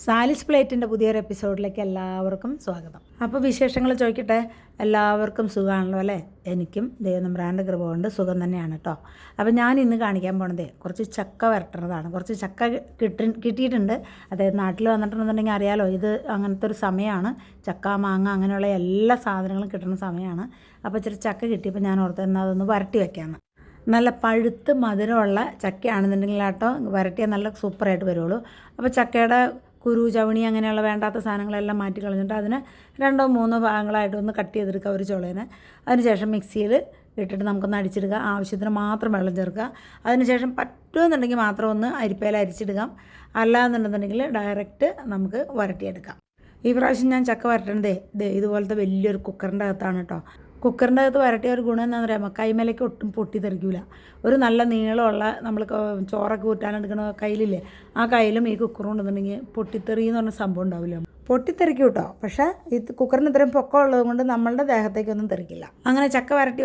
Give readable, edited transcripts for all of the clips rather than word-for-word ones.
സാലിസ് പ്ലേറ്റിൻ്റെ പുതിയൊരു എപ്പിസോഡിലേക്ക് എല്ലാവർക്കും സ്വാഗതം. അപ്പോൾ വിശേഷങ്ങൾ ചോദിക്കട്ടെ. എല്ലാവർക്കും സുഖമാണല്ലോ അല്ലേ? എനിക്കും ദൈവനമ്പ്രാൻ്റെ കൃപ കൊണ്ട് സുഖം തന്നെയാണ് കേട്ടോ. അപ്പോൾ ഞാൻ ഇന്ന് കാണിക്കാൻ പോണതേ കുറച്ച് ചക്ക വരട്ടുന്നതാണ്. കുറച്ച് ചക്ക കിട്ടിയിട്ടുണ്ട്. അതായത് നാട്ടിൽ വന്നിട്ടുണ്ടെന്നുണ്ടെങ്കിൽ അറിയാലോ, ഇത് അങ്ങനത്തെ ഒരു സമയമാണ്. ചക്ക, മാങ്ങ അങ്ങനെയുള്ള എല്ലാ സാധനങ്ങളും കിട്ടുന്ന സമയമാണ്. അപ്പോൾ ഇച്ചിരി ചക്ക കിട്ടിയപ്പോൾ ഞാൻ ഓർത്ത് എന്നാൽ അതൊന്ന് വരട്ടി വയ്ക്കാമെന്ന്. നല്ല പഴുത്ത് മധുരമുള്ള ചക്കയാണെന്നുണ്ടെങ്കിൽ കേട്ടോ വരട്ടിയാൽ നല്ല സൂപ്പറായിട്ട് വരുള്ളൂ. അപ്പോൾ ചക്കയുടെ കുരു, ചവണി അങ്ങനെയുള്ള വേണ്ടാത്ത സാധനങ്ങളെല്ലാം മാറ്റി കളഞ്ഞിട്ട് അതിനെ 2-3 ഭാഗങ്ങളായിട്ട് ഒന്ന് കട്ട് ചെയ്തെടുക്കുക ഒരു ചുളേനെ. അതിനുശേഷം മിക്സിയിൽ ഇട്ടിട്ട് നമുക്കൊന്ന് അടിച്ചെടുക്കുക. ആവശ്യത്തിന് മാത്രം വെള്ളം ചേർക്കുക. അതിനുശേഷം പറ്റുമെന്നുണ്ടെങ്കിൽ മാത്രം ഒന്ന് അരിപ്പയിൽ അരിച്ചിടുക. അല്ലാന്നുണ്ടെന്നുണ്ടെങ്കിൽ ഡയറക്റ്റ് നമുക്ക് വരട്ടിയെടുക്കാം. ഈ പ്രാവശ്യം ഞാൻ ചക്ക വരട്ടണതേ ഇതുപോലത്തെ വലിയൊരു കുക്കറിൻ്റെ അകത്താണ് കേട്ടോ. കുക്കറിൻ്റെ അകത്ത് വരട്ടിയ ഒരു ഗുണം എന്താണെന്ന് പറയുമ്പോൾ കൈമേലേക്ക് ഒട്ടും പൊട്ടിത്തെറിക്കില്ല. ഒരു നല്ല നീളമുള്ള നമ്മൾ ചോറൊക്കെ ഊറ്റാനെടുക്കണ കയ്യിലില്ലേ, ആ കയ്യിലും ഈ കുക്കർ കൊണ്ടുവന്നിട്ടുണ്ടെങ്കിൽ പൊട്ടിത്തെറി എന്ന് പറഞ്ഞ സംഭവം ഉണ്ടാവില്ല. പൊട്ടിത്തെറിക്കും കേട്ടോ, പക്ഷേ ഈ കുക്കറിന് ഇത്രയും പൊക്കം ഉള്ളത് കൊണ്ട് നമ്മളുടെ ദേഹത്തേക്കൊന്നും തെറിക്കില്ല. അങ്ങനെ ചക്ക വരട്ടി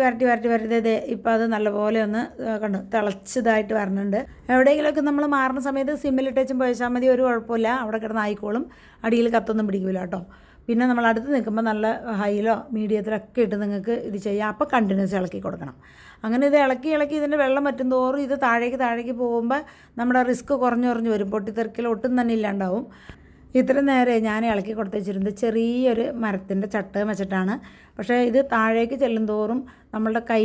ഇപ്പോൾ അത് നല്ലപോലെ ഒന്ന് കണ്ടു തിളച്ചതായിട്ട് വരണുണ്ട്. എവിടെയെങ്കിലുമൊക്കെ നമ്മൾ മാറുന്ന സമയത്ത് സിമ്മിലിട്ടേച്ചും പോയച്ചാൽ മതി, ഒരു കുഴപ്പമില്ല. അവിടെ കിടന്ന് ആയിക്കോളും, അടിയിൽ കത്തൊന്നും പിടിക്കില്ല കേട്ടോ. പിന്നെ നമ്മൾ അടുത്ത് നിൽക്കുമ്പോൾ നല്ല ഹൈയിലോ മീഡിയത്തിലൊക്കെ ഇട്ട് നിങ്ങൾക്ക് ഇത് ചെയ്യാം. അപ്പോൾ കണ്ടിന്യൂസ് ഇളക്കി കൊടുക്കണം. അങ്ങനെ ഇത് ഇളക്കി ഇതിൻ്റെ വെള്ളം വറ്റും തോറും ഇത് താഴേക്ക് പോകുമ്പോൾ നമ്മുടെ റിസ്ക് കുറഞ്ഞു വരും. പൊട്ടിത്തെറിക്കൽ ഒട്ടും തന്നെ ഇല്ലാണ്ടാവും. ഇത്ര നേരെ ഞാൻ ഇളക്കി കൊടുത്ത് വെച്ചിരുന്നത് ചെറിയൊരു മരത്തിൻ്റെ ചട്ടകം വെച്ചിട്ടാണ്. പക്ഷേ ഇത് താഴേക്ക് ചെല്ലും തോറും നമ്മളുടെ കൈ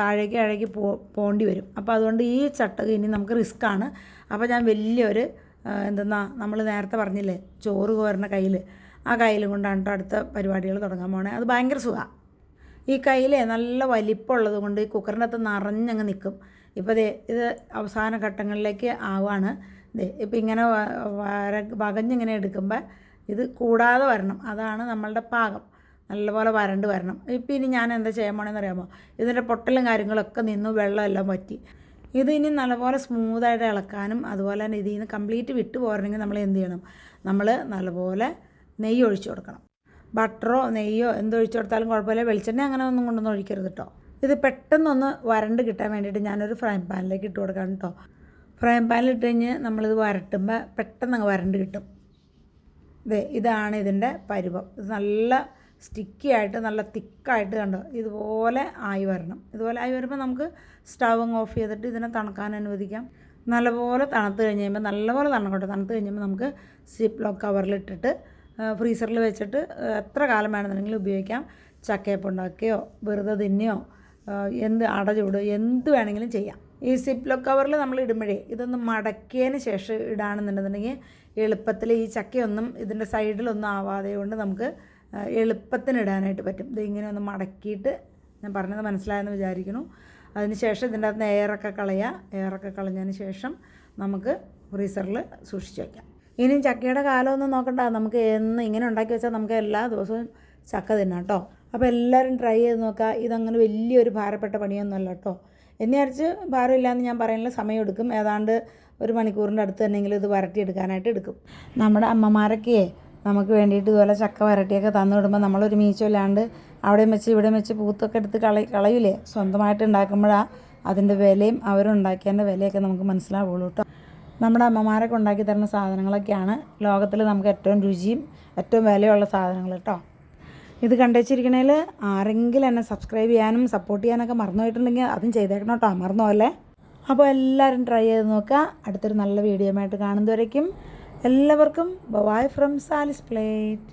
താഴേക്ക് പോകേണ്ടി വരും. അപ്പോൾ അതുകൊണ്ട് ഈ ചട്ടകം ഇനി നമുക്ക് റിസ്ക്കാണ്. അപ്പോൾ ഞാൻ വലിയൊരു നമ്മൾ നേരത്തെ പറഞ്ഞില്ലേ ചോറ് കോരുന്ന കയ്യിൽ, ആ കയ്യിലും കൊണ്ടാണ് അടുത്ത പരിപാടികൾ തുടങ്ങാൻ പോണേ. അത് ഭയങ്കര സുഖമാണ്. ഈ കയ്യിലേ നല്ല വലിപ്പമുള്ളത് കൊണ്ട് ഈ കുക്കറിൻ്റെ അകത്ത് നിറഞ്ഞങ്ങ് നിൽക്കും. ഇപ്പോൾ ഇത് അവസാന ഘട്ടങ്ങളിലേക്ക് ആവുകയാണ്. ഇപ്പോൾ ഇങ്ങനെ വകഞ്ഞിങ്ങനെ എടുക്കുമ്പോൾ ഇത് കൂടാതെ വരണം. അതാണ് നമ്മളുടെ പാകം. നല്ലപോലെ വരണ്ട് വരണം. ഇപ്പോൾ ഇനി ഞാൻ എന്താ ചെയ്യാൻ പോണെന്ന് അറിയാമോ? ഇതിൻ്റെ പൊട്ടലും കാര്യങ്ങളൊക്കെ നിന്നു, വെള്ളമെല്ലാം വറ്റി. ഇത് ഇനി നല്ലപോലെ സ്മൂത്തായിട്ട് ഇളക്കാനും അതുപോലെ തന്നെ ഇതിൽ നിന്ന് കംപ്ലീറ്റ് വിട്ട് പോരണമെങ്കിൽ നമ്മൾ എന്ത് ചെയ്യണം? നമ്മൾ നല്ലപോലെ നെയ്യ് ഒഴിച്ചു കൊടുക്കണം. ബട്ടറോ നെയ്യോ എന്തൊഴിച്ചു കൊടുത്താലും കുഴപ്പമില്ല. വെളിച്ചെണ്ണ അങ്ങനെ ഒന്നും കൊണ്ടൊന്നും ഒഴിക്കരുത് കേട്ടോ. ഇത് പെട്ടെന്നൊന്ന് വരണ്ട് കിട്ടാൻ വേണ്ടിയിട്ട് ഞാനൊരു ഫ്രൈ പാനിലേക്ക് ഇട്ട് കൊടുക്കാം കേട്ടോ. ഫ്രൈ പാനിൽ ഇട്ട് കഴിഞ്ഞ് നമ്മളിത് വരട്ടുമ്പോൾ പെട്ടെന്ന് അങ്ങ് വരണ്ട് കിട്ടും. ഇതാണ് ഇതിൻ്റെ പരുവം. ഇത് നല്ല സ്റ്റിക്കി ആയിട്ട് നല്ല തിക്കായിട്ട് കണ്ടോ ഇതുപോലെ ആയി വരണം. ഇതുപോലെ ആയി വരുമ്പോൾ നമുക്ക് സ്റ്റവ് ഓഫ് ചെയ്തിട്ട് ഇതിനെ തണുക്കാൻ അനുവദിക്കാം. നല്ലപോലെ തണുത്ത് കഴിയുമ്പോൾ നല്ലപോലെ തണുത്ത് കഴിയുമ്പോൾ നമുക്ക് സിപ്പ് ലോക്ക് കവറിലിട്ടിട്ട് ഫ്രീസറിൽ വെച്ചിട്ട് എത്ര കാലം വേണമെന്നുണ്ടെങ്കിലും ഉപയോഗിക്കാം. ചക്കയപ്പം ഉണ്ടാക്കുകയോ വെറുതെ തിന്നുകയോ അടചൂട് എന്ത് വേണമെങ്കിലും ചെയ്യാം. ഈ സിപ്പ് ലോക്ക് കവറിൽ നമ്മൾ ഇടുമ്പോഴേ ഇതൊന്ന് മടക്കിയതിന് ശേഷം ഇടാണെന്നുണ്ടെന്നുണ്ടെങ്കിൽ എളുപ്പത്തിൽ ഈ ചക്കയൊന്നും ഇതിൻ്റെ സൈഡിലൊന്നും ആവാതെ കൊണ്ട് നമുക്ക് എളുപ്പത്തിന് ഇടാനായിട്ട് പറ്റും. ഇതിങ്ങനെ ഒന്ന് മടക്കിയിട്ട്, ഞാൻ പറഞ്ഞത് മനസ്സിലായെന്ന് വിചാരിക്കുന്നു. അതിന് ശേഷം ഇതിൻ്റെ അകത്ത് എയറൊക്കെ കളഞ്ഞതിന് ശേഷം നമുക്ക് ഫ്രീസറിൽ സൂക്ഷിച്ച് വയ്ക്കാം. ഇനിയും ചക്കയുടെ കാലമൊന്നും നോക്കണ്ട, നമുക്ക് എന്ന് ഇങ്ങനെ ഉണ്ടാക്കി വെച്ചാൽ നമുക്ക് എല്ലാ ദിവസവും ചക്ക തിന്നാം കേട്ടോ. അപ്പോൾ എല്ലാവരും ട്രൈ ചെയ്ത് നോക്കുക. ഇതങ്ങനെ വലിയൊരു ഭാരപ്പെട്ട പണിയൊന്നുമല്ല കേട്ടോ. എന്നെ അരിച്ച് ഭാരമില്ലയെന്ന് ഞാൻ പറയുന്നില്ല, സമയം എടുക്കും. ഏതാണ്ട് 1 മണിക്കൂറിൻ്റെ അടുത്ത് തന്നെയെങ്കിലും ഇത് വരട്ടിയെടുക്കാനായിട്ട് എടുക്കും. നമ്മുടെ അമ്മമാരൊക്കെ നമുക്ക് വേണ്ടിയിട്ട് ഇതുപോലെ ചക്ക വരട്ടിയൊക്കെ തന്നു വിടുമ്പോൾ നമ്മളൊരു മീച്ചമില്ലാണ്ട് അവിടെയും വെച്ച് ഇവിടെയും വെച്ച് പൂത്തൊക്കെ എടുത്ത് കളയൂലേ. സ്വന്തമായിട്ട് ഉണ്ടാക്കുമ്പോഴാണ് അതിൻ്റെ വിലയും അവരുണ്ടാക്കിയതിൻ്റെ വിലയൊക്കെ നമുക്ക് മനസ്സിലാവുള്ളൂ കേട്ടോ. നമ്മുടെ അമ്മമാരൊക്കെ ഉണ്ടാക്കി തരുന്ന സാധനങ്ങളൊക്കെയാണ് ലോകത്തിൽ നമുക്ക് ഏറ്റവും രുചിയും ഏറ്റവും വിലയുള്ള സാധനങ്ങൾ കേട്ടോ. ഇത് കണ്ടുവച്ചിരിക്കണേൽ ആരെങ്കിലും എന്നെ സബ്സ്ക്രൈബ് ചെയ്യാനും സപ്പോർട്ട് ചെയ്യാനൊക്കെ മറന്നു പോയിട്ടുണ്ടെങ്കിൽ അതും ചെയ്തേക്കണം കേട്ടോ, മറന്നുപോലെ. അപ്പോൾ എല്ലാവരും ട്രൈ ചെയ്ത് നോക്കുക. അടുത്തൊരു നല്ല വീഡിയോ ആയിട്ട് കാണുന്നതുവരേക്കും എല്ലാവർക്കും ബൈ ഫ്രം സാലിസ് പ്ലേറ്റ്.